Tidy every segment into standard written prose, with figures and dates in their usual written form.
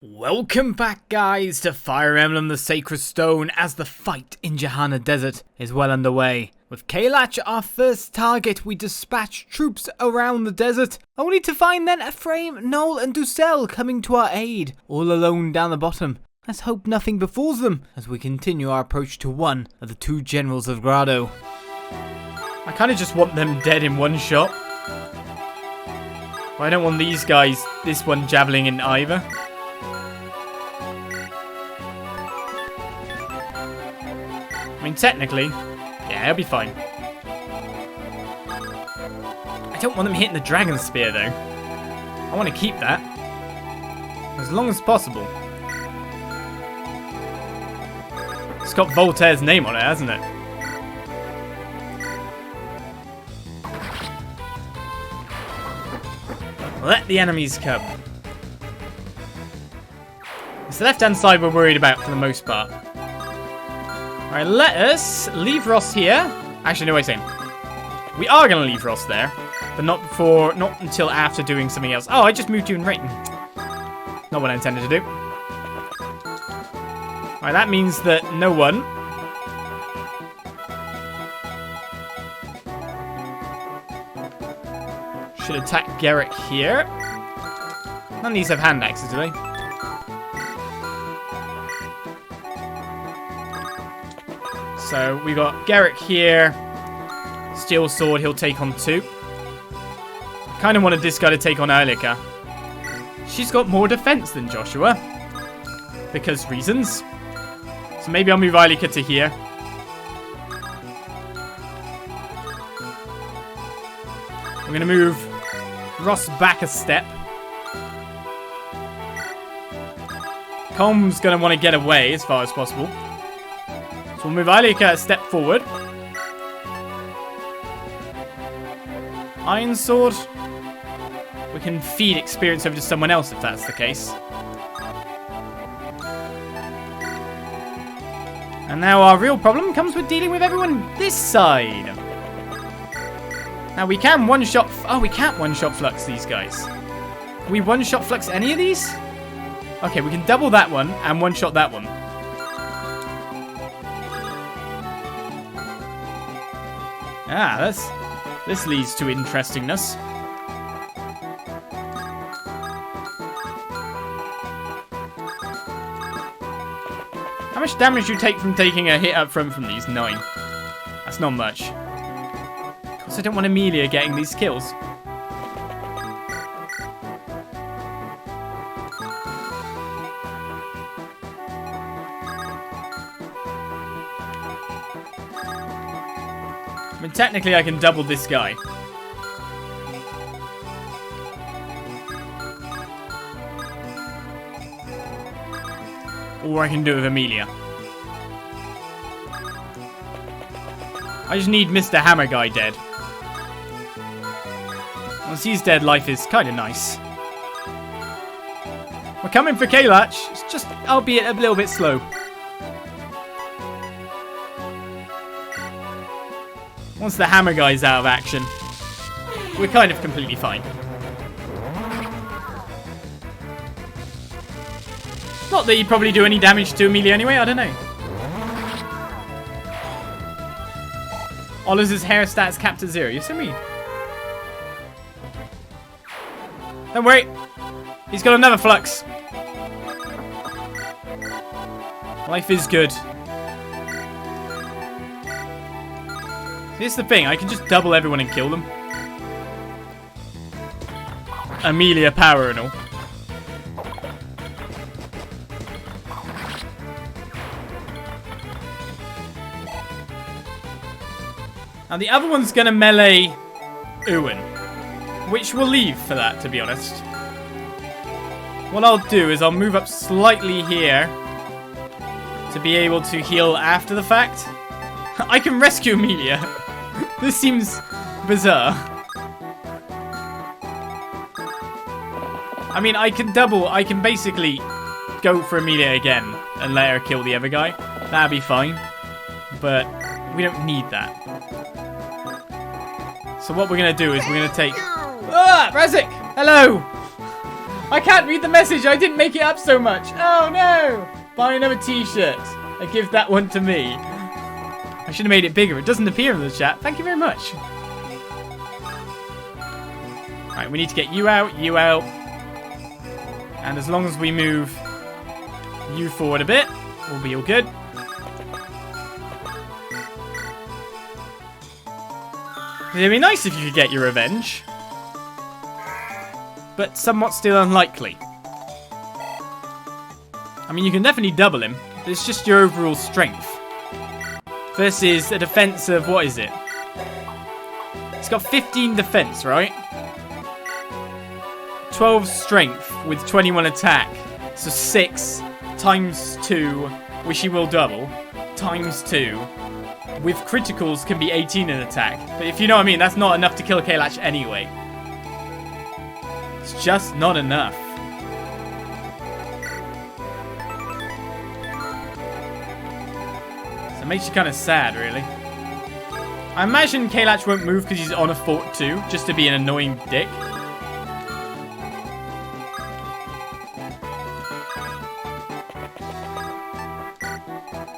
Welcome back, guys, to Fire Emblem the Sacred Stone as the fight in Johanna Desert is well underway. With Caellach our first target, we dispatch troops around the desert, only to find then Ephraim, Noel and Ducel coming to our aid, all alone down the bottom. Let's hope nothing befalls them as we continue our approach to one of the two generals of Grado. I kind of just want them dead in one shot. I don't want these guys, this one javelin in either. I mean, technically, yeah, it'll be fine. I don't want them hitting the dragon spear, though. I want to keep that as long as possible. It's got Voltaire's name on it, hasn't it? Let the enemies come. It's the left-hand side we're worried about for the most part. Alright, let us leave Ross here. Actually, no, wait a second. We are going to leave Ross there, but not until after doing something else. Oh, I just moved you in right. Not what I intended to do. Alright, that means that no one should attack Gerik here. None of these have hand axes, do they? So we got Gerik here. Steel sword, he'll take on 2. Kind of wanted this guy to take on Eirika. She's got more defense than Joshua. Because reasons. So maybe I'll move Eirika to here. I'm going to move Ross back a step. Com's going to want to get away as far as possible. So we'll move Eirika a step forward. Iron Sword. We can feed experience over to someone else if that's the case. And now our real problem comes with dealing with everyone this side. Now we can one-shot... Oh, we can't one-shot flux these guys. Can we one-shot flux any of these? Okay, we can double that one and one-shot that one. Ah, this leads to interestingness. How much damage do you take from taking a hit up front from these? 9. That's not much. Of course, I don't want Amelia getting these kills. I mean, technically, I can double this guy. Or I can do it with Amelia. I just need Mr. Hammer Guy dead. Once he's dead, life is kind of nice. We're coming for Caellach. It's just, albeit a little bit slow. Once the hammer guy's out of action, we're kind of completely fine. Not that he'd probably do any damage to Amelia anyway, I don't know. Oliz's hair stats capped at 0. You see me? Don't worry. He's got another flux. Life is good. Here's the thing, I can just double everyone and kill them. Amelia power and all. Now the other one's gonna melee Ewan, which we'll leave for that, to be honest. What I'll do is I'll move up slightly here to be able to heal after the fact. I can rescue Amelia. This seems bizarre. I mean, I can basically go for Amelia again and let her kill the other guy. That'd be fine. But we don't need that. So what we're going to do is we're going to take... Ah! Razik! Hello! I can't read the message. I didn't make it up so much. Oh, no. Buy another t-shirt. I give that one to me. I should have made it bigger. It doesn't appear in the chat. Thank you very much. Right, we need to get you out, you out. And as long as we move you forward a bit, we'll be all good. It'd be nice if you could get your revenge. But somewhat still unlikely. I mean, you can definitely double him. But it's just your overall strength. Versus a defense of, what is it? It's got 15 defense, right? 12 strength with 21 attack. So 6 times 2, which he will double, times 2. With criticals can be 18 in attack. But if you know what I mean, that's not enough to kill Caellach anyway. It's just not enough. So it makes you kind of sad, really. I imagine Caellach won't move because he's on a fort too, just to be an annoying dick.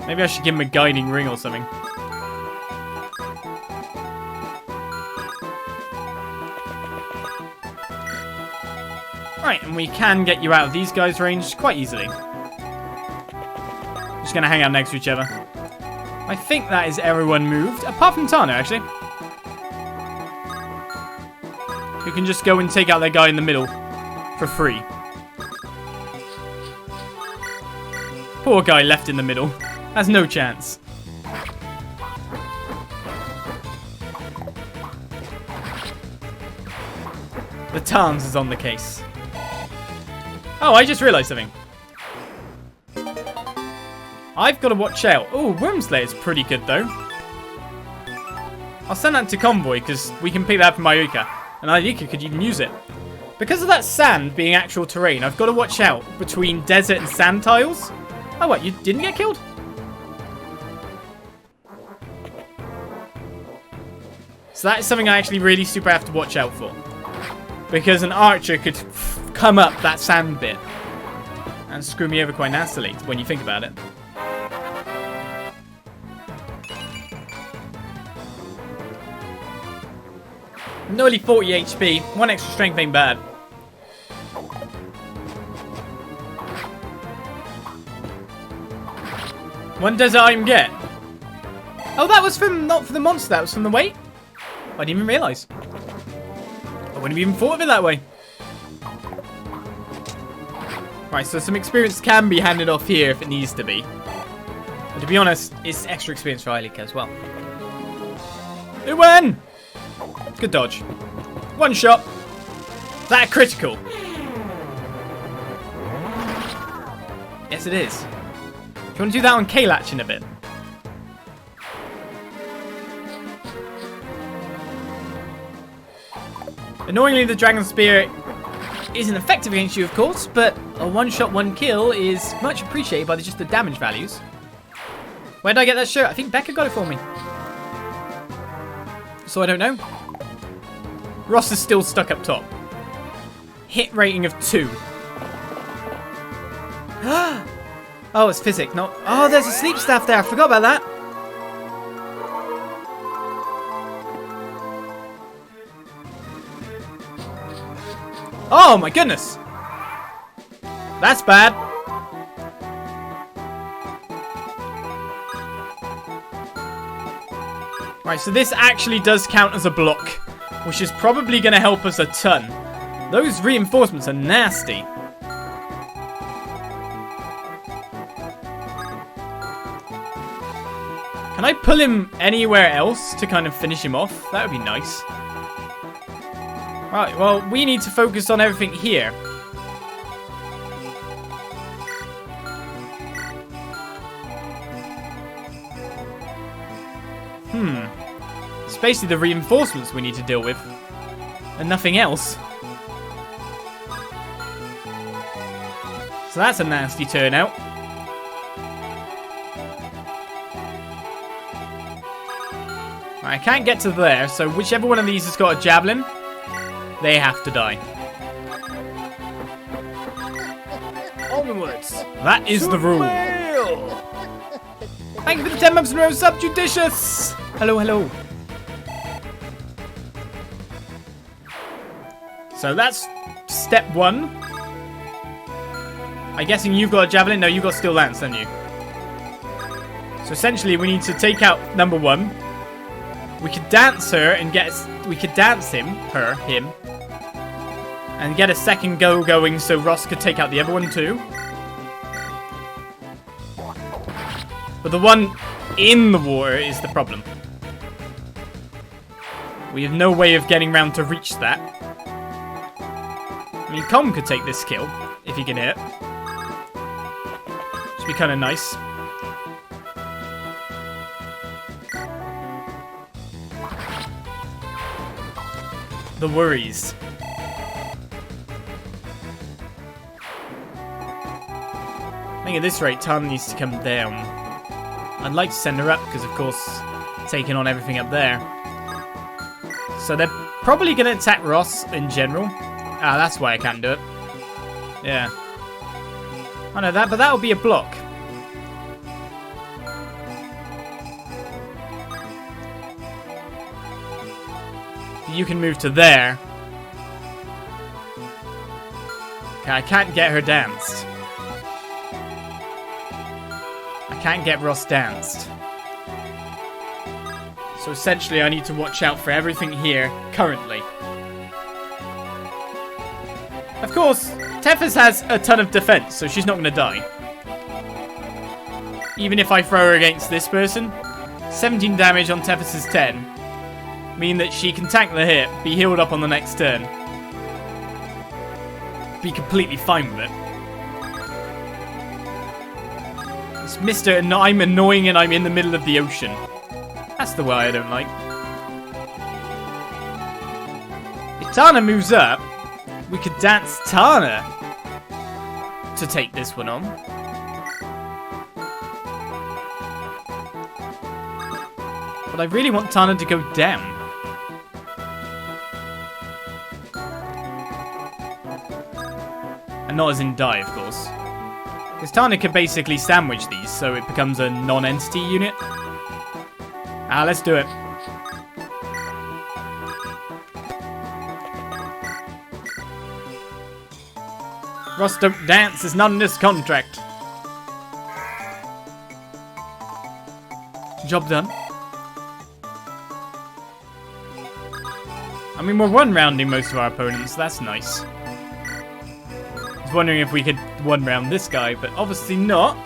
Maybe I should give him a guiding ring or something. Right, and we can get you out of these guys' range quite easily. Just gonna hang out next to each other. I think that is everyone moved, apart from Tana, actually. Who can just go and take out that guy in the middle for free. Poor guy left in the middle. Has no chance. The Tarns is on the case. Oh, I just realised something. I've got to watch out. Oh, Wormslayer is pretty good, though. I'll send that to Convoy, because we can pick that up from Eirika. And Eirika could even use it. Because of that sand being actual terrain, I've got to watch out between desert and sand tiles. Oh, what? You didn't get killed? So that is something I actually really super have to watch out for. Because an archer could come up that sand bit and screw me over quite nastily when you think about it. Nearly 40 HP. 1 extra strength ain't bad. One desert item get. Oh, that was from, not for the monster, that was from the weight? I didn't even realise. I wouldn't have even thought of it that way. Right, so some experience can be handed off here if it needs to be. But to be honest, it's extra experience for Eirika as well. It won! Good dodge. One shot. Is that a critical? Yes, it is. Do you want to do that on Caellach in a bit? Annoyingly, the Dragon Spear isn't effective against you, of course, but a one-shot, one-kill is much appreciated by just the damage values. Where did I get that shirt? I think Becca got it for me. So I don't know. Ross is still stuck up top. Hit rating of 2. Oh, it's physic, not... Oh, there's a sleep staff there. I forgot about that. Oh my goodness! That's bad. Right, so this actually does count as a block, which is probably going to help us a ton. Those reinforcements are nasty. Can I pull him anywhere else to kind of finish him off? That would be nice. Right, well, we need to focus on everything here. It's basically the reinforcements we need to deal with. And nothing else. So that's a nasty turnout. Right, I can't get to there, so whichever one of these has got a javelin, they have to die. That is the rule. Thank you for the 10 months in a row, Subjudicious. Hello, hello. So that's step 1. I'm guessing you've got a javelin. No, you've got steel lance, don't you? So essentially, we need to take out number 1. We could dance her and get. We could dance him, and get a second go going, so Ross could take out the other one too. But the one in the water is the problem. We have no way of getting round to reach that. I mean, Com could take this kill if he can hit. Should be kind of nice. The worries. I think at this rate, Tana needs to come down. I'd like to send her up because, of course, taking on everything up there. So they're probably going to attack Ross in general. Ah, that's why I can't do it. Yeah. I know that, but that'll be a block. You can move to there. Okay, I can't get her danced. I can't get Ross danced. So essentially I need to watch out for everything here currently. Of course, Tethys has a ton of defense, so she's not going to die. Even if I throw her against this person, 17 damage on Tethys' 10. Mean that she can tank the hit, be healed up on the next turn. Be completely fine with it. It's Mr. and I'm annoying and I'm in the middle of the ocean. That's the way I don't like. If Tana moves up, we could dance Tana to take this one on. But I really want Tana to go down. And not as in die, of course. Because Tana can basically sandwich these, so it becomes a non-entity unit. Ah, let's do it. Ross, don't dance. It's not in this contract. Job done. I mean, we're one-rounding most of our opponents. That's nice. I was wondering if we could one-round this guy, but obviously not.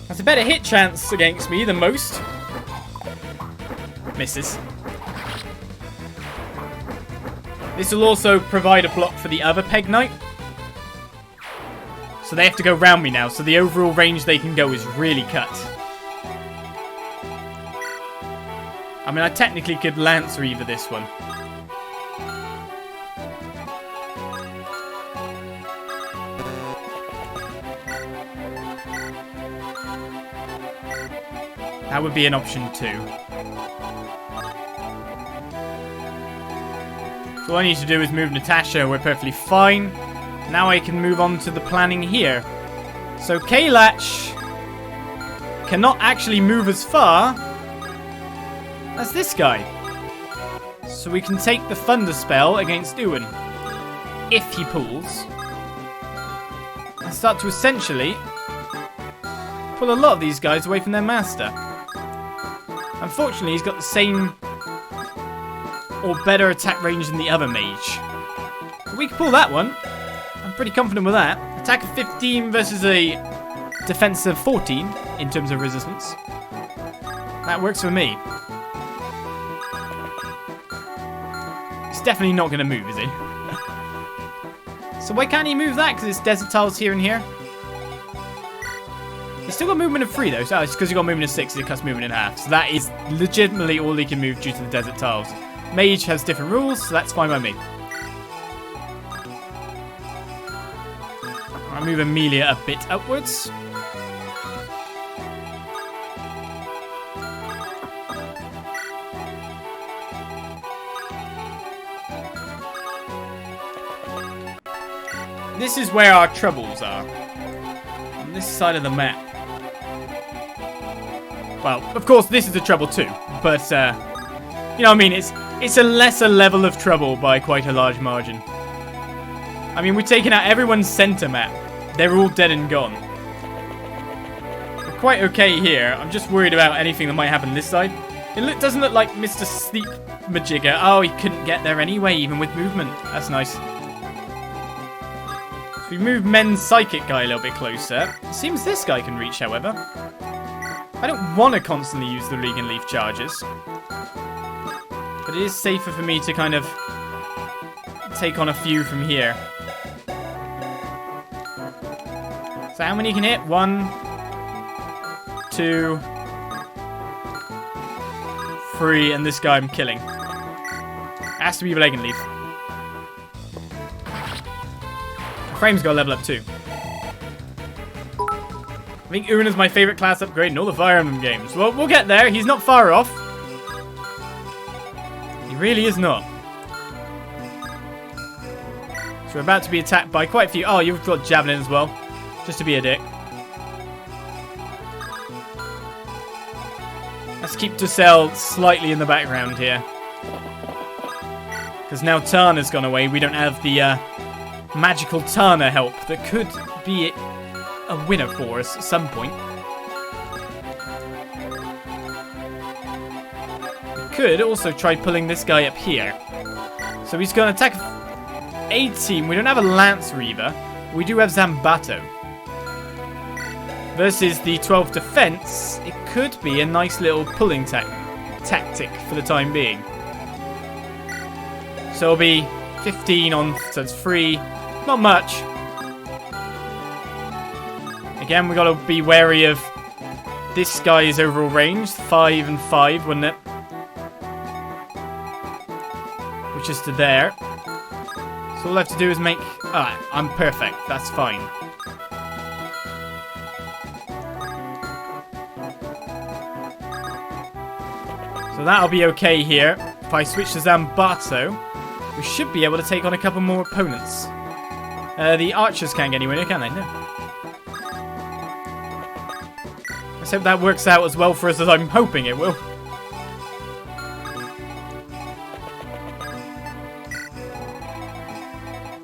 That's a better hit chance against me than most. Misses. This will also provide a block for the other Peg Knight. So they have to go round me now, so the overall range they can go is really cut. I mean, I technically could Lance Reaver this one. That would be an option too. So all I need to do is move Natasha, we're perfectly fine. Now I can move on to the planning here. So Caellach cannot actually move as far as this guy. So we can take the Thunder spell against Ewan, if he pulls, and start to essentially pull a lot of these guys away from their master. Unfortunately, he's got the same or better attack range than the other mage. But we can pull that one. I'm pretty confident with that. Attack of 15 versus a defense of 14 in terms of resistance. That works for me. He's definitely not going to move, is he? So why can't he move that? Because it's desert tiles here and here. He's still got movement of 3 though, so it's because he's got movement of 6, it cuts movement in half. So that is legitimately all he can move due to the desert tiles. Mage has different rules, so that's fine by me. I'll move Amelia a bit upwards. This is where our troubles are. on this side of the map. Well, of course, this is a trouble too, but, you know what I mean? It's a lesser level of trouble by quite a large margin. I mean, we're taking out everyone's center map. They're all dead and gone. We're quite okay here. I'm just worried about anything that might happen this side. It doesn't look like Mr. Sleep Majigger. Oh, he couldn't get there anyway, even with movement. That's nice. If we move Men's Psychic guy a little bit closer, it seems this guy can reach, however. I don't want to constantly use the Regan Leaf charges. But it is safer for me to kind of take on a few from here. So how many you can hit? 1, 2, 3, and this guy I'm killing. Has to be Regan Leaf. Frame's got to level up too. I think Una's my favourite class upgrade in all the Fire Emblem games. Well, we'll get there. He's not far off. He really is not. So we're about to be attacked by quite a few. Oh, you've got Javelin as well. Just to be a dick. Let's keep Dussel slightly in the background here. Because now Tana's gone away. We don't have the magical Tana help that could be a winner for us at some point. We could also try pulling this guy up here. So he's going to attack a team. We don't have a Lance Reaver. We do have Zambato. Versus the 12 defense, it could be a nice little pulling tactic for the time being. So it'll be 15 on, so it's 3. Not much. Again, we got to be wary of this guy's overall range. 5 and 5, wouldn't it? Which is to there. So all I have to do is make... Alright, I'm perfect. That's fine. So that'll be okay here. If I switch to Zambato, we should be able to take on a couple more opponents. The archers can't get anywhere near, can they? No. Let's hope that works out as well for us as I'm hoping it will.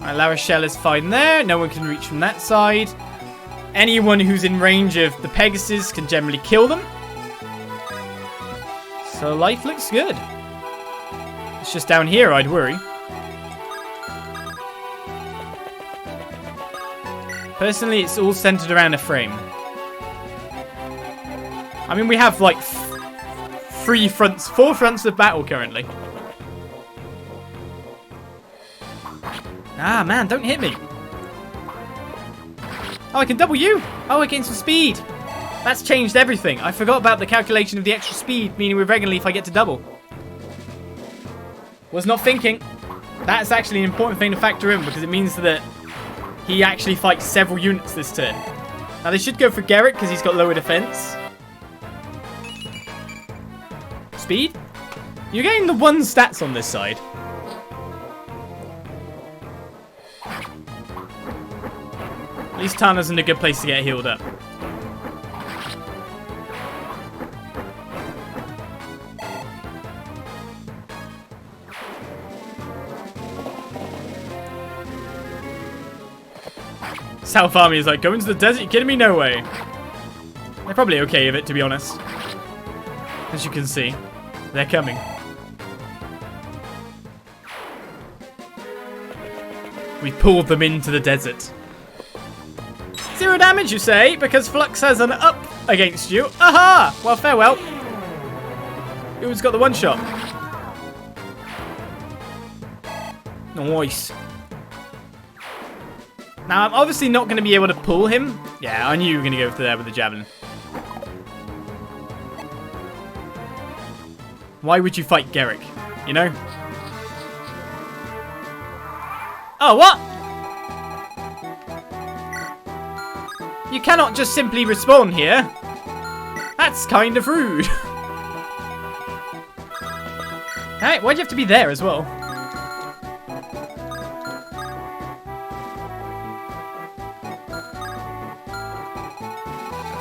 Alright, La Rochelle is fine there. No one can reach from that side. Anyone who's in range of the Pegasus can generally kill them. So life looks good. It's just down here I'd worry. Personally, it's all centered around Ephraim. I mean, we have like 4 fronts of battle currently. Ah, man, don't hit me. Oh, I can double you. Oh, I gain some speed. That's changed everything. I forgot about the calculation of the extra speed, meaning with Regan Leaf I get to double. Was not thinking. That's actually an important thing to factor in because it means that he actually fights several units this turn. Now they should go for Gerik because he's got lower defense. Speed? You're getting the 1 stats on this side. At least Tana's in a good place to get healed up. South Army is like, go into the desert, you kidding me? No way. They're probably okay with it, to be honest. As you can see, they're coming. We pulled them into the desert. 0 damage, you say? Because Flux has an up against you. Aha! Well, farewell. Who's got the 1-shot? Nice. Now, I'm obviously not going to be able to pull him. Yeah, I knew you were going to go for there with the Javelin. Why would you fight Gerik? You know? Oh, what? You cannot just simply respawn here. That's kind of rude. Alright, why'd you have to be there as well?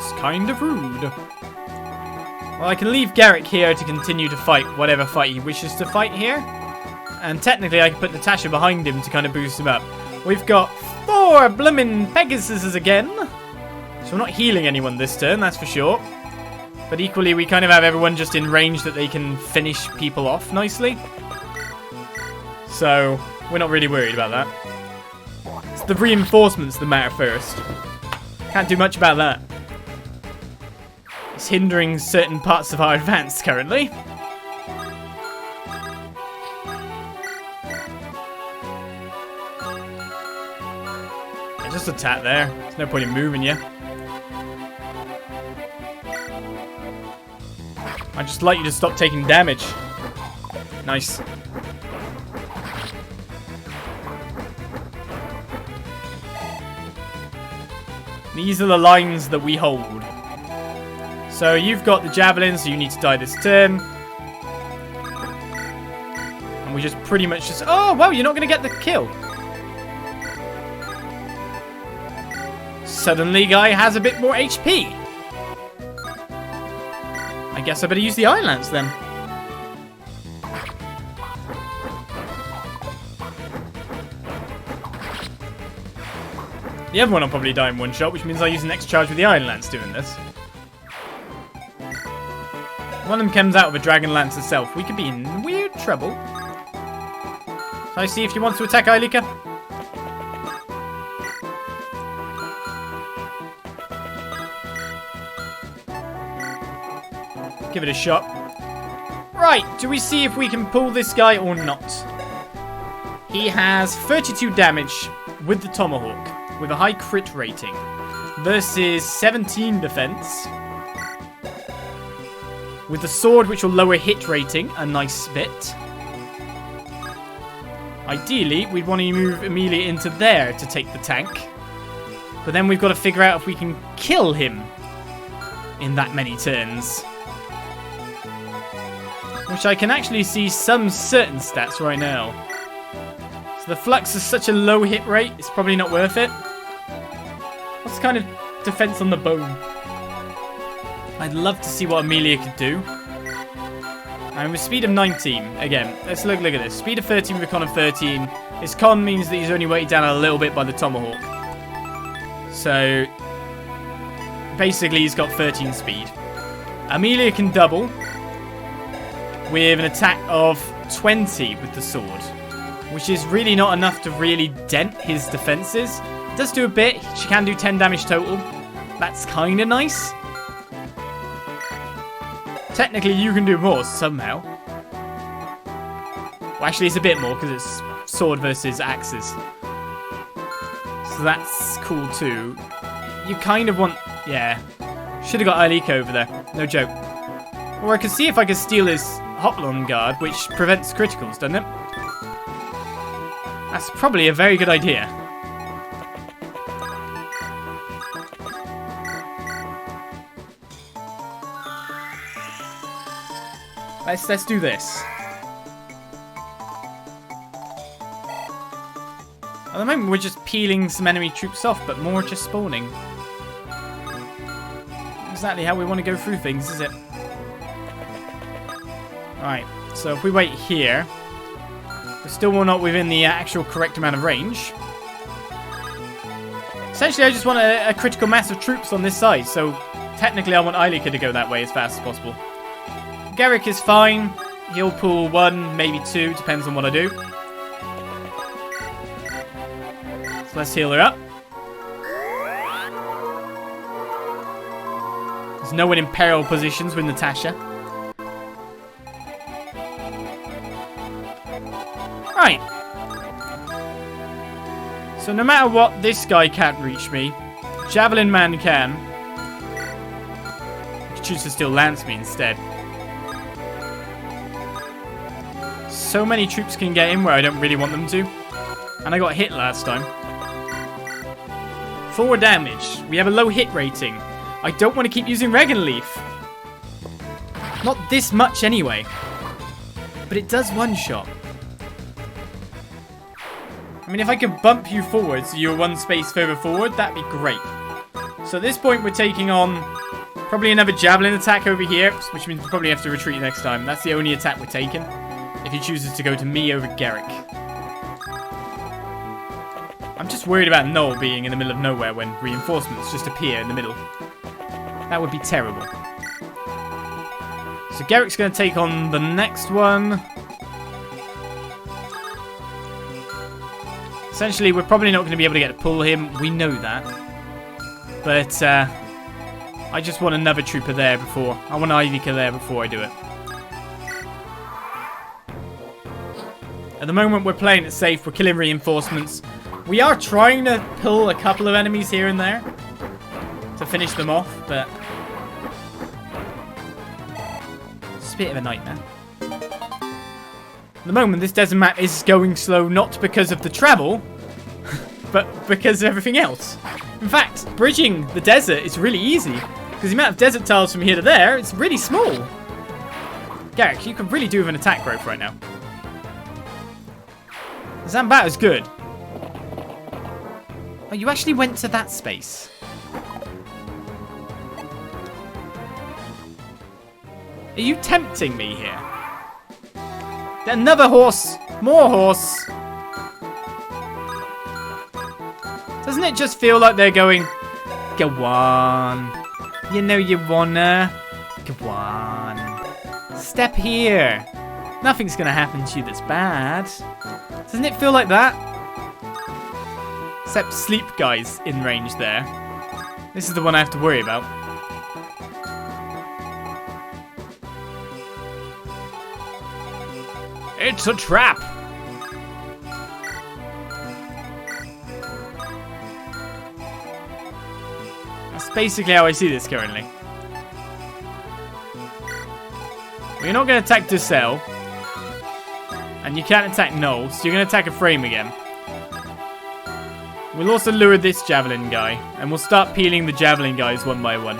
That's kind of rude. Well, I can leave Gerik here to continue to fight whatever fight he wishes to fight here. And technically, I can put Natasha behind him to kind of boost him up. We've got 4 bloomin' Pegasuses again. So we're not healing anyone this turn, that's for sure. But equally, we kind of have everyone just in range that they can finish people off nicely. So, we're not really worried about that. It's the reinforcements that matter first. Can't do much about that. It's hindering certain parts of our advance currently. Just attack there. There's no point in moving you. I'd just like you to stop taking damage. Nice. These are the lines that we hold. So you've got the javelin, so you need to die this turn. And we just pretty much just... Oh, wow, you're not going to get the kill. Suddenly, guy has a bit more HP. I guess I better use the Iron Lance then. The other one will probably die in one shot, which means I use the next charge with the Iron Lance doing this. One of them comes out with a Dragon Lance itself. We could be in weird trouble. So I see if you want to attack Eirika. Give it a shot. Right, do we see if we can pull this guy or not? He has 32 damage with the Tomahawk, with a high crit rating, versus 17 defense. With the sword, which will lower hit rating a nice bit. Ideally, we'd want to move Amelia into there to take the tank. But then we've got to figure out if we can kill him in that many turns. Which I can actually see some certain stats right now. So the Flux is such a low hit rate, it's probably not worth it. What's kind of defense on the bone? I'd love to see what Amelia could do. And with speed of 19, again, let's look at this. Speed of 13 with a con of 13. His con means that he's only weighted down a little bit by the Tomahawk. So, basically he's got 13 speed. Amelia can double with an attack of 20 with the sword, which is really not enough to really dent his defenses. It does do a bit. She can do 10 damage total. That's kind of nice. Technically, you can do more somehow. Well, actually, it's a bit more because it's sword versus axes. So that's cool too. You kind of want... Yeah. Should have got Eirika over there. No joke. Or I could see if I could steal his Hoplon guard, which prevents criticals, doesn't it? That's probably a very good idea. Let's do this. At the moment, we're just peeling some enemy troops off, but more just spawning. Exactly how we want to go through things, is it? Alright, so if we wait here, we're still not within the actual correct amount of range. Essentially, I just want a critical mass of troops on this side, so technically I want Eirika to go that way as fast as possible. Gerik is fine. He'll pull 1, maybe 2, depends on what I do. So let's heal her up. There's no one in peril positions with Natasha. Right. So no matter what, this guy can't reach me. Javelin Man can. He could choose to still lance me instead. So many troops can get in where I don't really want them to. And I got hit last time. 4 damage. We have a low hit rating. I don't want to keep using Regan Leaf. Not this much anyway. But it does one shot. I mean, if I could bump you forward so you're 1 space further forward, that'd be great. So at this point, we're taking on probably another javelin attack over here, which means we probably have to retreat next time. That's the only attack we're taking. If he chooses to go to me over Gerik. I'm just worried about Noel being in the middle of nowhere when reinforcements just appear in the middle. That would be terrible. So Gerik's going to take on the next one. Essentially, we're probably not going to be able to get to pull him. We know that. But I just want another trooper there before. I want Eirika there before I do it. At the moment, we're playing it safe. We're killing reinforcements. We are trying to pull a couple of enemies here and there to finish them off, but it's a bit of a nightmare. At the moment, this desert map is going slow, not because of the travel, but because of everything else. In fact, bridging the desert is really easy, because the amount of desert tiles from here to there, it's really small. Gerik, you can really do with an attack growth right now. Zambat is good. Oh, you actually went to that space. Are you tempting me here? Another horse! More horse! Doesn't it just feel like they're going, go on. You know you wanna. Go on. Step here. Nothing's gonna happen to you that's bad. Doesn't it feel like that? Except Sleep Guy's in range there. This is the one I have to worry about. It's a trap! That's basically how I see this currently. We're not going to attack Dussel. And you can't attack Noel, so you're going to attack Ephraim again. We'll also lure this javelin guy, and we'll start peeling the javelin guys one by one.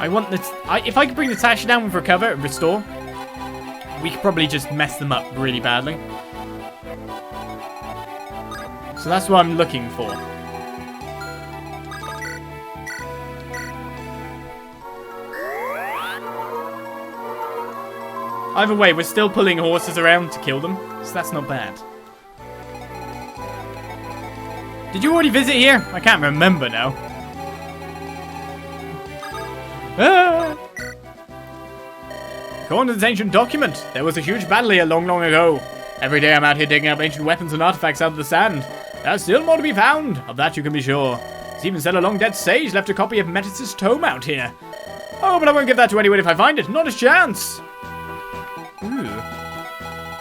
I want the... if I could bring the Tasha down with recover and restore, we could probably just mess them up really badly. So that's what I'm looking for. Either way, we're still pulling horses around to kill them, so that's not bad. Did you already visit here? I can't remember now. Ah! According to this ancient document, there was a huge battle here long, long ago. Every day I'm out here digging up ancient weapons and artifacts out of the sand. There's still more to be found, of that you can be sure. It's even said a long-dead sage left a copy of Metis' tome out here. Oh, but I won't give that to anyone if I find it. Not a chance. Ooh.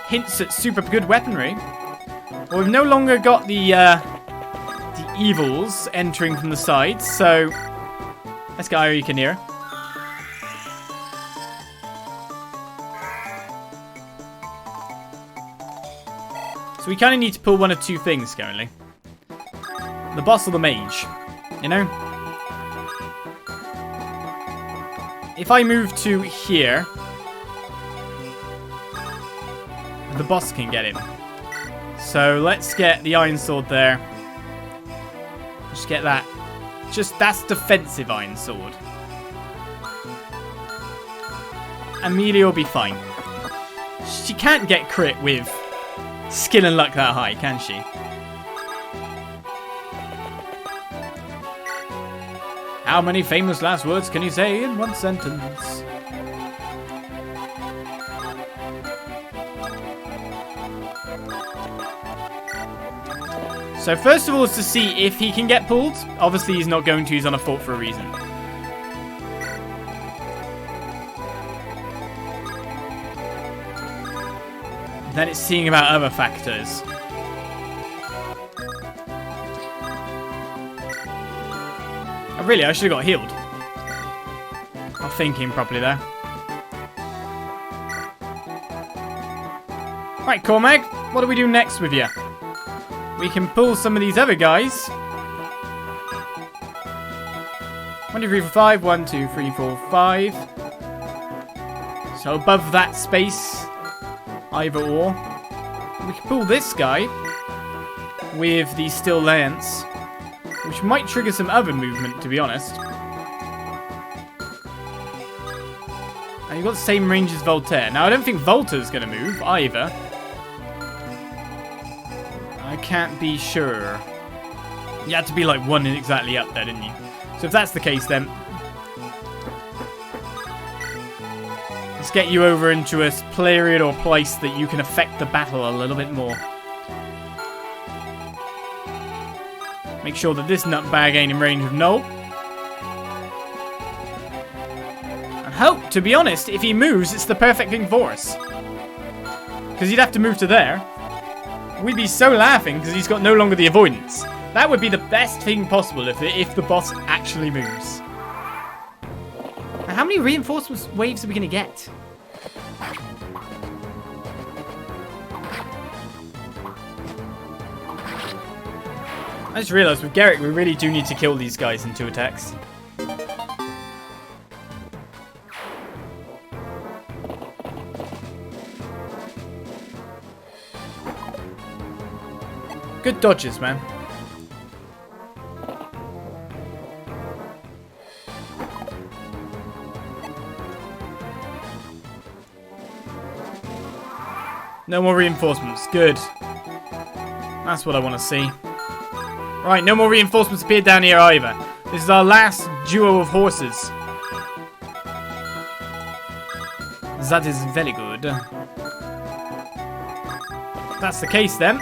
Hints at super good weaponry. Well, we've no longer got the evils entering from the sides, so let's get Eirika near. So we kind of need to pull one of two things currently. The boss or the mage, you know? If I move to here, the boss can get him. So let's get the iron sword there. Just get that. That's defensive iron sword. Amelia will be fine. She can't get crit with skill and luck that high, can she? How many famous last words can you say in one sentence? So first of all is to see if he can get pulled. Obviously he's not going to, he's on a fort for a reason. Then it's seeing about other factors. Oh, really, I should have got healed. Not thinking properly there. Right, Cormag, what do we do next with you? We can pull some of these other guys. 1, 2, 3, 4, 5. 1, 2, 3, 4, 5. So above that space, either or. We can pull this guy with the steel lance which might trigger some other movement, to be honest. And you've got the same range as Voltaire. Now, I don't think Voltaire's going to move, either. I can't be sure. You had to be like one exactly up there, didn't you? So if that's the case, then let's get you over into a period or place that you can affect the battle a little bit more. Make sure that this nutbag ain't in range of Noel. And hope, to be honest, if he moves, it's the perfect thing for us. Because he'd have to move to there. We'd be so laughing because he's got no longer the avoidance. That would be the best thing possible if the boss actually moves. Now, how many reinforcements waves are we going to get? I just realised with Gerik, we really do need to kill these guys in 2 attacks. Good dodges, man. No more reinforcements. Good. That's what I want to see. Right, no more reinforcements appear down here either. This is our last duo of horses. That is very good. If that's the case, then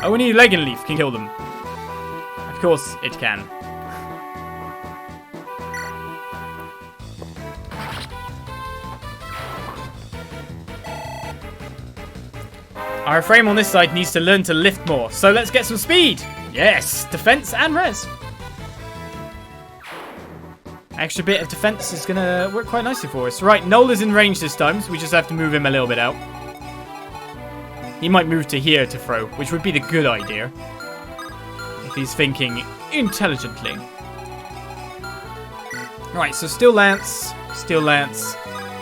only Legenleaf can kill them. Of course it can. Our frame on this side needs to learn to lift more, so let's get some speed! Yes! Defense and res! Extra bit of defense is going to work quite nicely for us. Right, Noel is in range this time, so we just have to move him a little bit out. He might move to here to throw, which would be the good idea. If he's thinking intelligently. Right, so still Lance.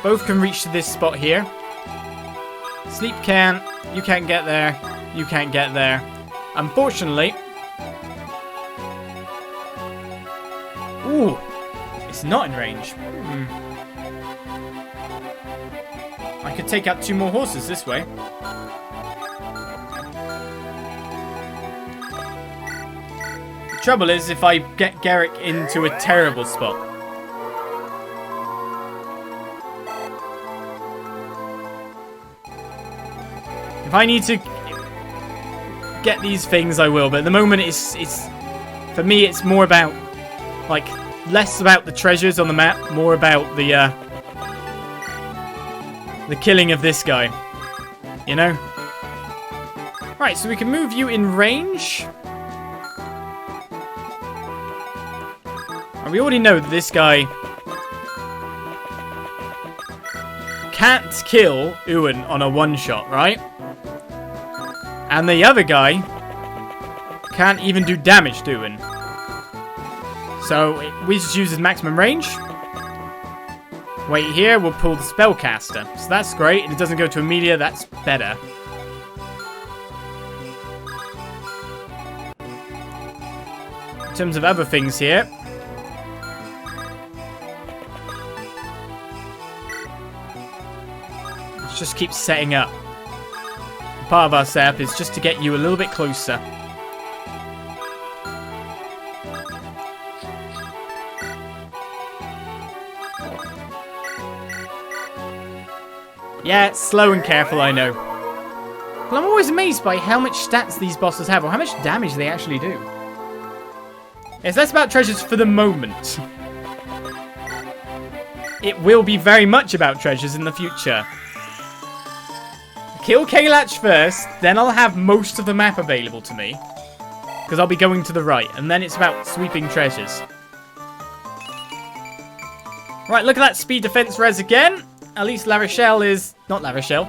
Both can reach to this spot here. Sleep can. You can't get there. You can't get there. Unfortunately. Ooh. It's not in range. I could take out 2 more horses this way. The trouble is if I get Gerik into a terrible spot. If I need to get these things, I will. But at the moment, it's for me, it's more about, like, less about the treasures on the map, more about the killing of this guy. You know? Right, so we can move you in range. And we already know that this guy can't kill Ewan on a one-shot, right? And the other guy can't even do damage to Ewan. So we just use his maximum range. Wait here, we'll pull the spellcaster. So that's great. If it doesn't go to Amelia, that's better. In terms of other things here. Let's just keep setting up. Part of our setup is just to get you a little bit closer. Yeah, it's slow and careful, I know. But I'm always amazed by how much stats these bosses have, or how much damage they actually do. It's less about treasures for the moment. It will be very much about treasures in the future. Kill Caellach first, then I'll have most of the map available to me. Because I'll be going to the right, and then it's about sweeping treasures. Right, look at that speed defense res again. At least La Rochelle is... Not La Rochelle.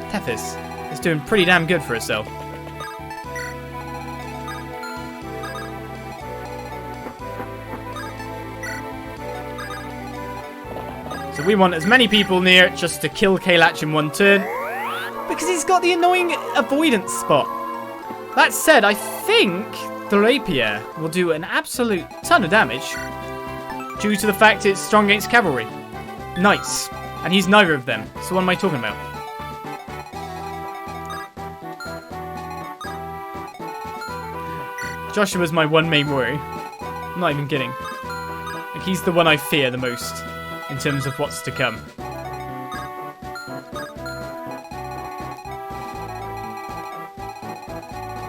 Tethys is doing pretty damn good for herself. So we want as many people near just to kill Caellach in one turn. Because he's got the annoying avoidance spot. That said, I think think the rapier will do an absolute ton of damage due to the fact it's strong against cavalry. Nice. And he's neither of them. So what am I talking about? Joshua's my one main worry. I'm not even kidding. Like, he's the one I fear the most in terms of what's to come.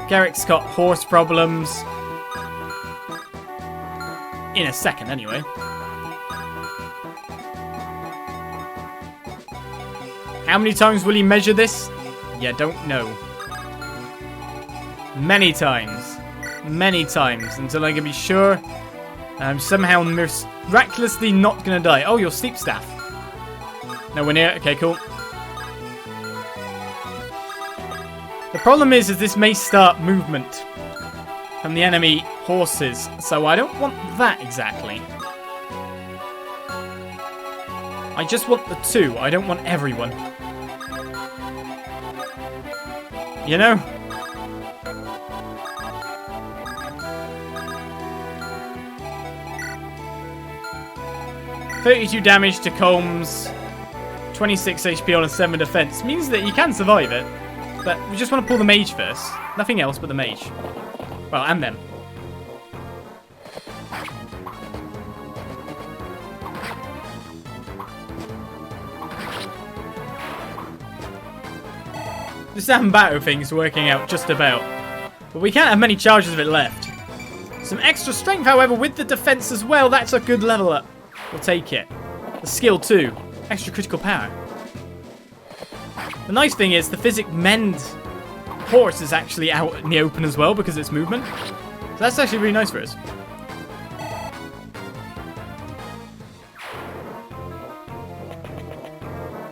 Gerik's got horse problems. In a second, anyway. How many times will he measure this? Yeah, don't know. Many times. Many times. Until I can be sure I'm somehow miraculously not going to die. Oh, your sleep staff. Nowhere near. Okay, cool. The problem is this may start movement from the enemy horses, so I don't want that exactly. I just want the two. I don't want everyone. You know? $32 damage to Combs, 26 HP on a 7 defense means that you can survive it. But we just want to pull the mage first. Nothing else but the mage. Well, and them. The Sambato thing's working out just about. But we can't have many charges of it left. Some extra strength, however, with the defense as well. That's a good level up. We'll take it. The skill too. Extra critical power. The nice thing is the physic mend horse is actually out in the open as well because it's movement. So that's actually really nice for us.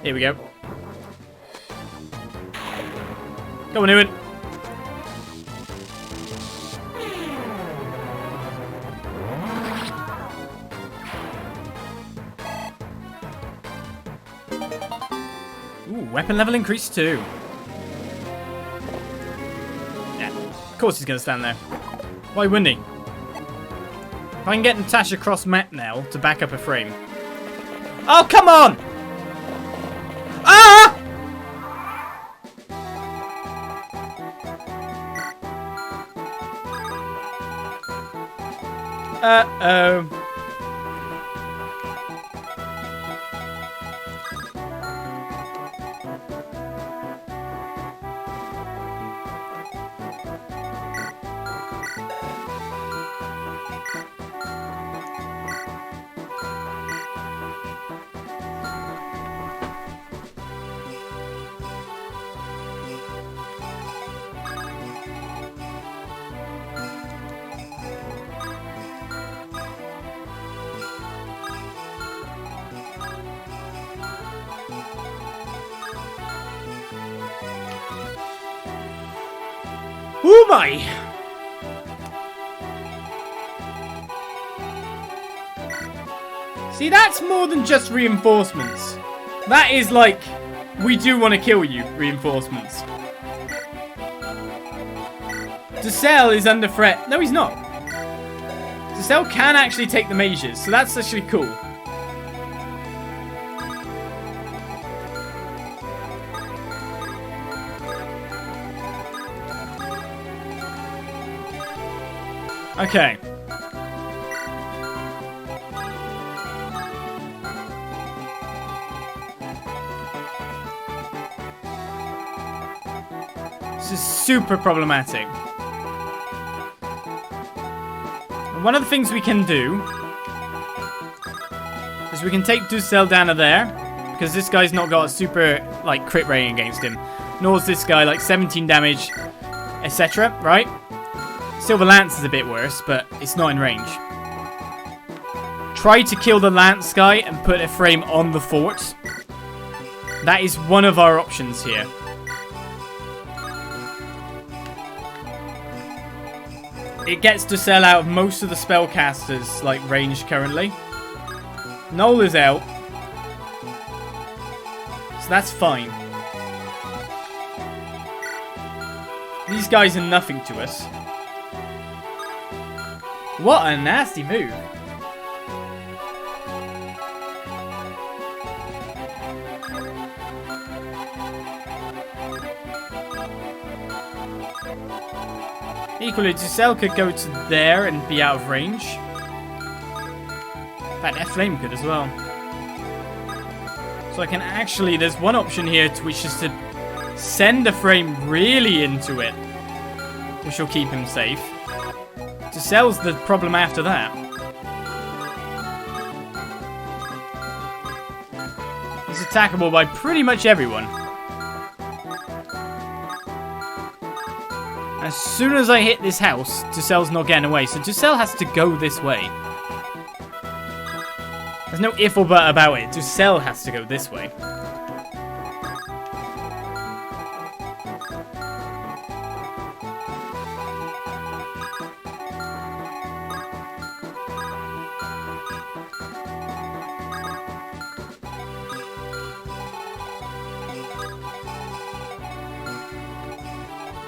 Here we go. Go on, Ewan. Ooh, weapon level increased too. Yeah, of course he's going to stand there. Why wouldn't he? If I can get Natasha across map now to back up Ephraim. Oh, come on! Ah! Uh-oh. Oh my! See, that's more than just reinforcements. That is like, we do want to kill you, reinforcements. Dussel is under threat. No, he's not. Dussel can actually take the mages, so that's actually cool. Okay. This is super problematic. And one of the things we can do is we can take Dussel down to there, because this guy's not got a super, like, crit rating against him. Nor is this guy, like, 17 damage, etc., right? Silver Lance is a bit worse, but it's not in range. Try to kill the Lance guy and put Ephraim on the fort. That is one of our options here. It gets Dussel out of most of the spellcasters' like range currently. Noel is out. So that's fine. These guys are nothing to us. What a nasty move. Equally, Giselle could go to there and be out of range. In fact, Ephraim could as well. So I can actually, there's one option here which is to send Ephraim really into it, which will keep him safe. Giselle's the problem after that. He's attackable by pretty much everyone. As soon as I hit this house, Giselle's not getting away, so Giselle has to go this way. There's no if or but about it. Giselle has to go this way.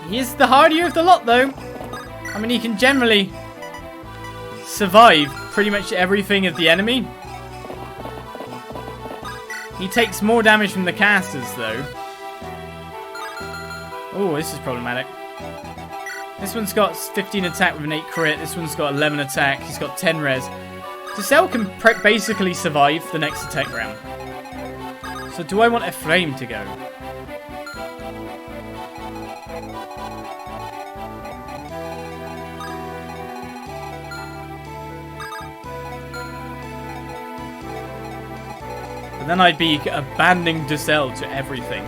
He is the hardier of the lot, though. I mean, he can generally survive pretty much everything of the enemy. He takes more damage from the casters, though. Oh, this is problematic. This one's got 15 attack with an 8 crit. This one's got 11 attack. He's got 10 res. Giselle can basically survive the next attack round. So do I want Ephraim to go? And then I'd be abandoning Giselle to everything.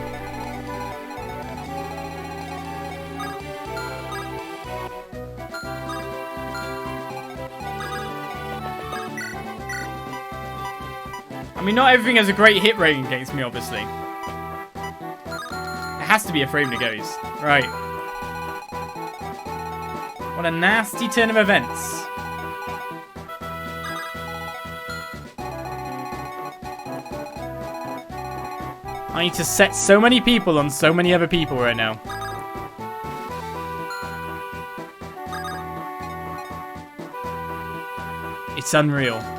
I mean, not everything has a great hit rate against me, obviously. It has to be Ephraim that goes. Right. What a nasty turn of events. I need to set so many people on so many other people right now. It's unreal.